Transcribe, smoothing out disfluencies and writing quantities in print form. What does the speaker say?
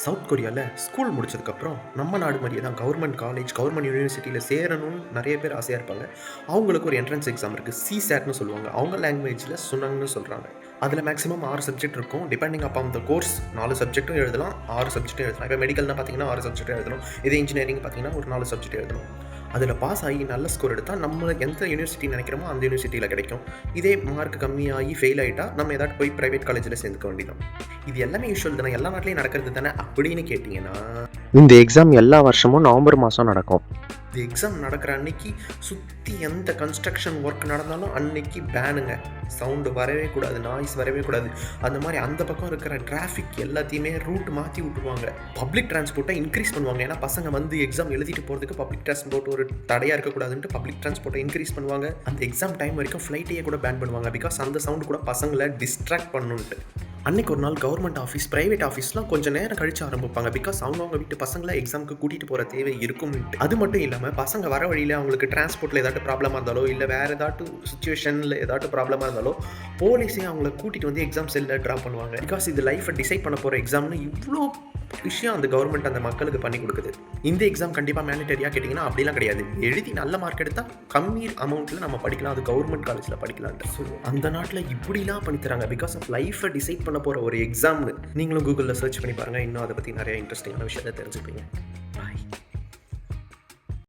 South கொரியாவில் school முடிச்சதுக்கப்புறம் நம்ம நாடு மாதிரியே தான் கவர்மெண்ட் காலேஜ் கவர்மெண்ட் யூனிவர்சிட்டியில் சேரணும்னு நிறைய பேர் ஆசையாக இருப்பாங்க. அவங்களுக்கு ஒரு என்ட்ரன்ஸ் எக்ஸாம் இருக்குது, சிசேட்னு சொல்லுவாங்க. அவங்க லாங்குவேஜில் சுனங்னு சொல்கிறாங்க. அதில் மேக்ஸிமம் 6 சப்ஜெக்ட் இருக்கும். டிபெண்டிங் அப்பான் த கோர்ஸ் 4 சப்ஜெக்ட்டும் எழுதலாம், 6 சப்ஜெக்ட்டும் எழுதலாம். இப்போ மெடிக்கல்னா பார்த்தீங்கன்னா 6 சப்ஜெக்ட்டும் எழுதணும். இதே இன்ஜினியரிங் பார்த்தீங்கன்னா ஒரு 4 சப்ஜெக்ட் எழுதணும். அதில் பாஸ் ஆகி நல்ல ஸ்கோர் எடுத்தால் நம்ம எந்த யூனிவர்சிட்டி நினைக்கிறோமோ அந்த யூனிவர்சிட்டியில் கிடைக்கும். இதே மார்க் கம்மியாகி ஃபெயில் ஆகிட்டா நம்ம ஏதாவது போய் ப்ரைவேட் காலேஜில் சேர்ந்துக்க வேண்டியதான். இது எல்லாமே யூஷுவல் தானே, எல்லா நாட்டிலையும் நடக்கிறது தானே அப்படின்னு கேட்டிங்கன்னா, இந்த எக்ஸாம் எல்லா வருஷமும் நவம்பர் மாதம் நடக்கும். இந்த எக்ஸாம் நடக்கிற அன்னைக்கு சுற்றி எந்த கன்ஸ்ட்ரக்ஷன் ஒர்க் நடந்தாலும் அன்னைக்கு பேனுங்க. சவுண்டு வரவே கூடாது, நாய்ஸ் வரவே கூடாது. அந்த மாதிரி அந்த பக்கம் இருக்கிற டிராஃபிக் எல்லாத்தையுமே ரூட் மாற்றி விட்டுருவாங்க. பப்ளிக் டிரான்ஸ்போர்ட்டை இன்க்ரீஸ் பண்ணுவாங்க. ஏன்னா பசங்க வந்து எக்ஸாம் எழுதிட்டு போகிறதுக்கு பப்ளிக் டிரான்ஸ்போர்ட் ஒரு தடையாக இருக்கக்கூடாதுன்ட்டு பப்ளிக் டிரான்ஸ்போர்ட்டை இன்க்ரீஸ் பண்ணுவாங்க. அந்த எக்ஸாம் டைம் வரைக்கும் ஃப்ளைட்டையே கூட பேன் பண்ணுவாங்க. பிகாஸ் அந்த சவுண்டு கூட பசங்களை டிஸ்ட்ராக்ட் பண்ணுன்ட்டு. அன்றைக்கி ஒரு நாள் கவர்மெண்ட் ஆஃபீஸ், ப்ரைவேட் ஆஃபீஸ்லாம் கொஞ்சம் நேரம் கழிச்சு ஆரம்பிப்பாங்க. பிகாஸ் அவங்க வீட்டு பசங்களை எக்ஸாமுக்கு கூட்டிகிட்டு போகிற தேவை இருக்கும்ட்டு. அது மட்டும் இல்லாமல் பசங்க வர வழியில் அவங்களுக்கு டிரான்ஸ்போர்ட்டில் ஏதாட்டும் ப்ராப்ளமாக இருந்தாலோ இல்லை வேறு ஏதாட்டும் சுச்சுவேஷனில் ஏதாட்டும் ப்ராப்ளமாக இருந்தாலோ போலீஸே அவங்கள கூட்டிகிட்டு வந்து எக்ஸாம் செல்லில் ட்ராப் பண்ணுவாங்க. பிகாஸ் இது லைஃப்பை டிசைட் பண்ண போகிற எக்ஸாம்னு இவ்வளோ விஷயம் அந்த கவர்மெண்ட் அந்த மக்களுக்கு பண்ணி கொடுக்குது. இந்த எக்ஸாம் கண்டிப்பாக மேண்டட்டரியாக கேட்டிங்கன்னா அப்படிலாம் கிடையாது. எழுதி நல்ல மார்க் எடுத்தால் கம்மி அமௌண்ட்டில் நம்ம படிக்கலாம், அது கவர்மெண்ட் காலேஜில் படிக்கலான்ட்டு. ஸோ அந்த நாட்டில் இப்படிலாம் பண்ணித்தராங்க. பிகாஸ் ஆஃப் லைஃப்பை டிசைட் பண்ண போகிற ஒரு எக்ஸாம்னு நீங்களும் கூகுளில் சர்ச் பண்ணி பாருங்கள். இன்னும் அதை பற்றி நிறைய இன்ட்ரெஸ்டிங்கான விஷயத்தை தெரிஞ்சுப்பீங்க.